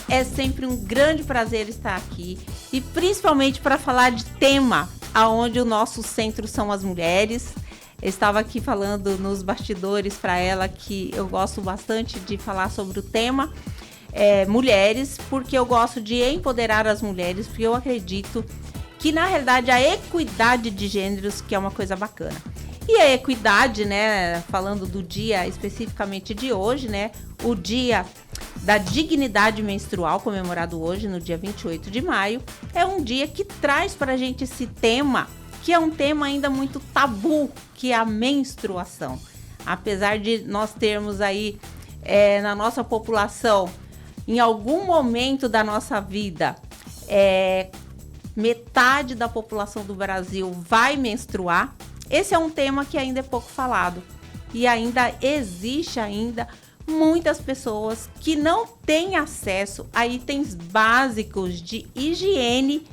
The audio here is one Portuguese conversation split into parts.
É sempre um grande prazer estar aqui e principalmente para falar de tema aonde o nosso centro são as mulheres. Eu estava aqui falando nos bastidores para ela que eu gosto bastante de falar sobre o tema mulheres, porque eu gosto de empoderar as mulheres, porque eu acredito que na realidade a equidade de gêneros que é uma coisa bacana. E a equidade, né, falando do dia especificamente de hoje, né, o dia da dignidade menstrual, comemorado hoje no dia 28 de maio, é um dia que traz para a gente esse tema, que é um tema ainda muito tabu, que é a menstruação. Apesar de nós termos aí na nossa população, em algum momento da nossa vida, metade da população do Brasil vai menstruar, esse é um tema que ainda é pouco falado. E ainda existe muitas pessoas que não têm acesso a itens básicos de higiene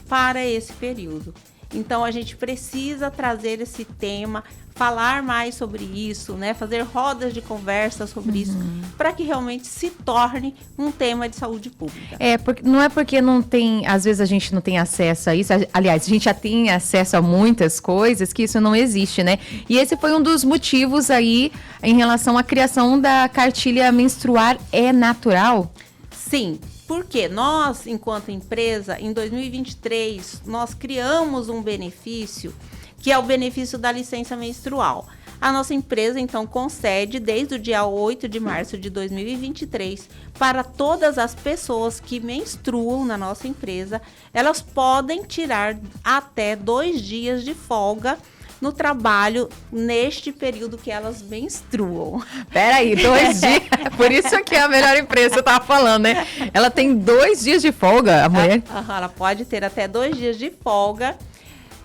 para esse período. Então a gente precisa trazer esse tema, falar mais sobre isso, né? Fazer rodas de conversa sobre isso, para que realmente se torne um tema de saúde pública. Não é porque não tem, às vezes a gente não tem acesso a isso, aliás, a gente já tem acesso a muitas coisas que isso não existe, né? E esse foi um dos motivos aí em relação à criação da cartilha Menstruar é Natural? Sim. Porque nós, enquanto empresa, em 2023, nós criamos um benefício, que é o benefício da licença menstrual. A nossa empresa, então, concede desde o dia 8 de março de 2023 para todas as pessoas que menstruam na nossa empresa, elas podem tirar até 2 dias de folga no trabalho neste período que elas menstruam. Peraí, 2 dias? Por isso que é a melhor empresa, eu tava falando, né? Ela tem 2 dias de folga, a mulher? Ela pode ter até 2 dias de folga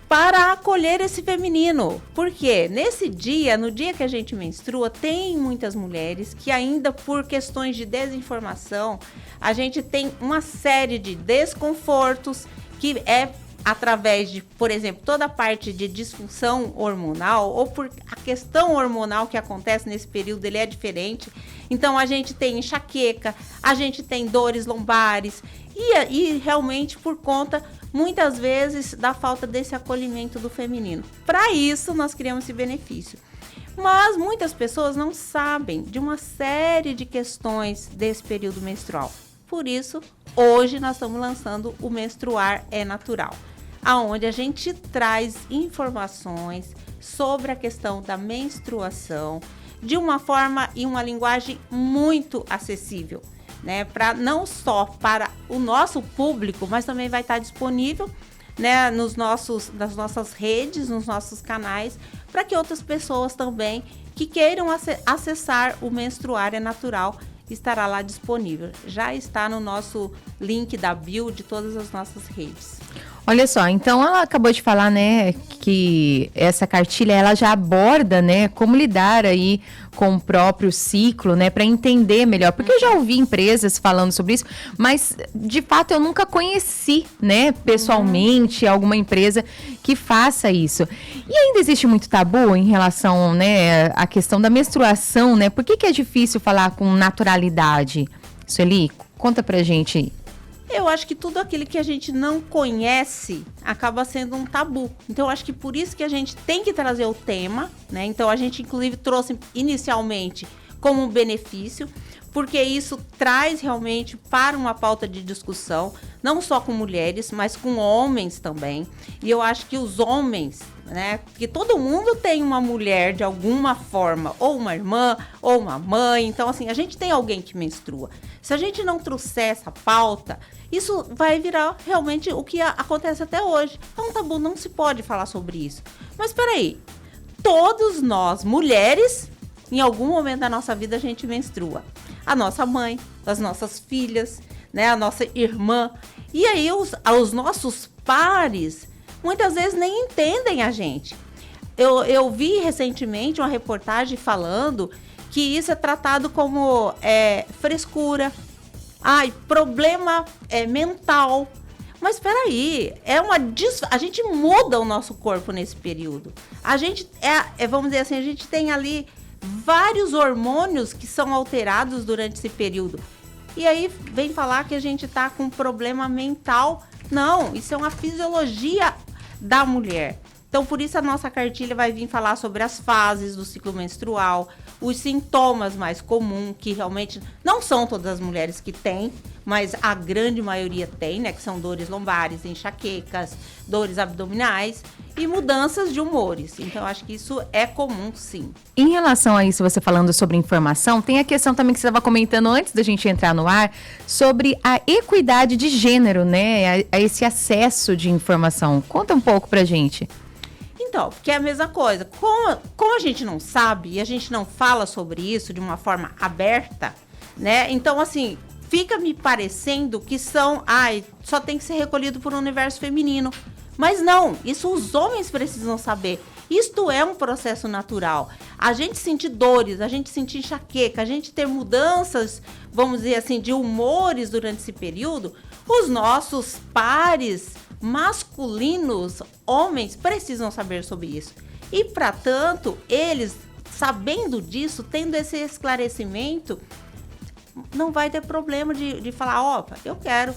para acolher esse feminino. Porque nesse dia, no dia que a gente menstrua, tem muitas mulheres que ainda por questões de desinformação, a gente tem uma série de desconfortos que através de, por exemplo, toda a parte de disfunção hormonal ou por a questão hormonal que acontece nesse período, ele é diferente. Então, a gente tem enxaqueca, a gente tem dores lombares e realmente por conta, muitas vezes, da falta desse acolhimento do feminino. Para isso, nós criamos esse benefício. Mas muitas pessoas não sabem de uma série de questões desse período menstrual. Por isso, hoje nós estamos lançando o Menstruar é Natural, aonde a gente traz informações sobre a questão da menstruação de uma forma e uma linguagem muito acessível, né? Não só para o nosso público, mas também vai estar disponível, né, nas nossas redes, nos nossos canais, para que outras pessoas também que queiram acessar o Menstruar é Natural estará lá disponível. Já está no nosso link da bio de todas as nossas redes. Olha só, então ela acabou de falar, né, que essa cartilha ela já aborda, né, como lidar aí com o próprio ciclo, né, para entender melhor. Porque eu já ouvi empresas falando sobre isso, mas de fato eu nunca conheci, né, pessoalmente alguma empresa que faça isso. E ainda existe muito tabu em relação, né, à questão da menstruação, né? Por que é difícil falar com naturalidade? Sueli, conta pra gente aí. Eu acho que tudo aquilo que a gente não conhece acaba sendo um tabu. Então, eu acho que por isso que a gente tem que trazer o tema, né? Então, a gente, inclusive, trouxe inicialmente como um benefício, porque isso traz realmente para uma pauta de discussão, não só com mulheres, mas com homens também. E eu acho que os homens, né? Porque todo mundo tem uma mulher de alguma forma, ou uma irmã, ou uma mãe. Então, assim, a gente tem alguém que menstrua. Se a gente não trouxer essa pauta, isso vai virar realmente o que acontece até hoje. É um tabu, não se pode falar sobre isso. Mas peraí, todos nós, mulheres, em algum momento da nossa vida a gente menstrua. A nossa mãe, as nossas filhas, né, a nossa irmã. E aí os nossos pares muitas vezes nem entendem a gente. Eu vi recentemente uma reportagem falando que isso é tratado como frescura, problema mental. Mas espera aí, a gente muda o nosso corpo nesse período. A gente vamos dizer assim, a gente tem ali vários hormônios que são alterados durante esse período. E aí vem falar que a gente tá com problema mental. Não, isso é uma fisiologia da mulher. Então, por isso a nossa cartilha vai vir falar sobre as fases do ciclo menstrual, os sintomas mais comuns, que realmente não são todas as mulheres que têm, mas a grande maioria tem, né? Que são dores lombares, enxaquecas, dores abdominais e mudanças de humores. Então, acho que isso é comum, sim. Em relação a isso, você falando sobre informação, tem a questão também que você estava comentando antes da gente entrar no ar, sobre a equidade de gênero, né? A esse acesso de informação. Conta um pouco pra gente. Então, porque é a mesma coisa. Como a gente não sabe e a gente não fala sobre isso de uma forma aberta, né? Então, assim, fica me parecendo que só tem que ser recolhido por um universo feminino. Mas não, isso os homens precisam saber. Isto é um processo natural. A gente sentir dores, a gente sentir enxaqueca, a gente ter mudanças, vamos dizer assim, de humores durante esse período, os nossos pares masculinos, homens, precisam saber sobre isso. E, para tanto, eles, sabendo disso, tendo esse esclarecimento, não vai ter problema de falar, opa, eu quero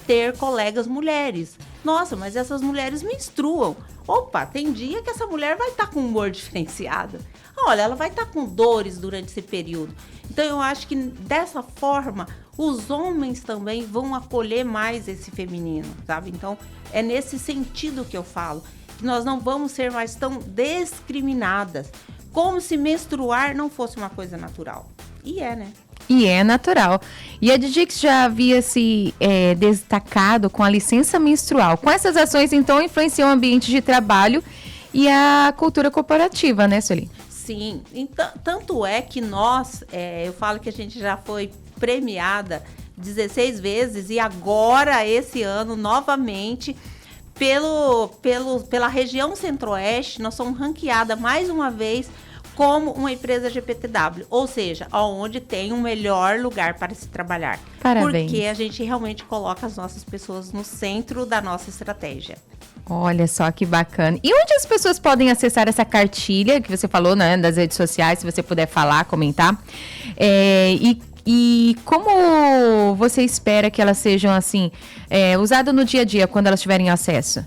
ter colegas mulheres. Nossa, mas essas mulheres menstruam. Opa, tem dia que essa mulher vai estar com um humor diferenciado. Olha, ela vai estar com dores durante esse período. Então, eu acho que dessa forma, os homens também vão acolher mais esse feminino, sabe? Então, é nesse sentido que eu falo, que nós não vamos ser mais tão discriminadas, como se menstruar não fosse uma coisa natural. E é, né? E é natural. E a Digix já havia se destacado com a licença menstrual. Com essas ações, então, influenciam o ambiente de trabalho e a cultura corporativa, né, Sueli? Sim, então, tanto é que nós, eu falo que a gente já foi premiada 16 vezes e agora, esse ano, novamente, pela região Centro-Oeste, nós somos ranqueadas mais uma vez como uma empresa LGBTW, ou seja, onde tem um melhor lugar para se trabalhar. Parabéns. Porque a gente realmente coloca as nossas pessoas no centro da nossa estratégia. Olha só que bacana. E onde as pessoas podem acessar essa cartilha que você falou, né, das redes sociais, se você puder falar, comentar? E como você espera que elas sejam, assim, usadas no dia a dia, quando elas tiverem acesso?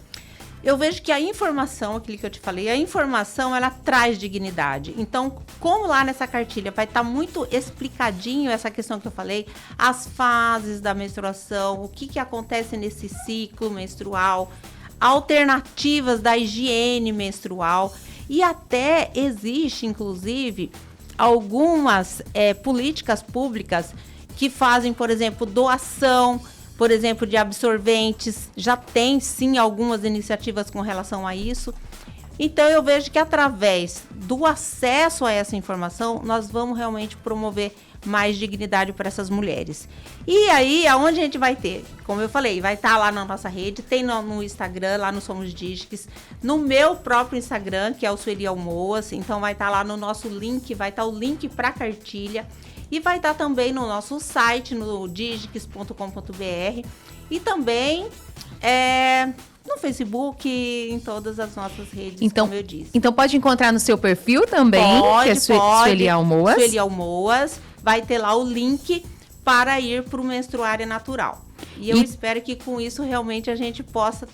Eu vejo que a informação, aquilo que eu te falei, a informação, ela traz dignidade. Então, como lá nessa cartilha vai estar muito explicadinho essa questão que eu falei, as fases da menstruação, o que acontece nesse ciclo menstrual, alternativas da higiene menstrual e até existe, inclusive, algumas políticas públicas que fazem, por exemplo, doação, por exemplo, de absorventes. Já tem, sim, algumas iniciativas com relação a isso. Então, eu vejo que através do acesso a essa informação, nós vamos realmente promover mais dignidade para essas mulheres. E aí, aonde a gente vai ter? Como eu falei, vai estar lá na nossa rede, tem no Instagram, lá no Somos Digix, no meu próprio Instagram, que é o Sueli Almoas, então vai estar lá no nosso link, vai estar o link para a cartilha, e vai estar também no nosso site, no digix.com.br, e também no Facebook, em todas as nossas redes, então, como eu disse. Então pode encontrar no seu perfil também, que é Sueli Almoas. Sueli Almoas, vai ter lá o link para ir para o Menstruária Natural. E eu espero que com isso realmente a gente possa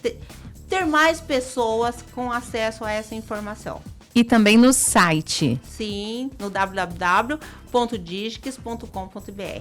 ter mais pessoas com acesso a essa informação. E também no site. Sim, no www.digix.com.br.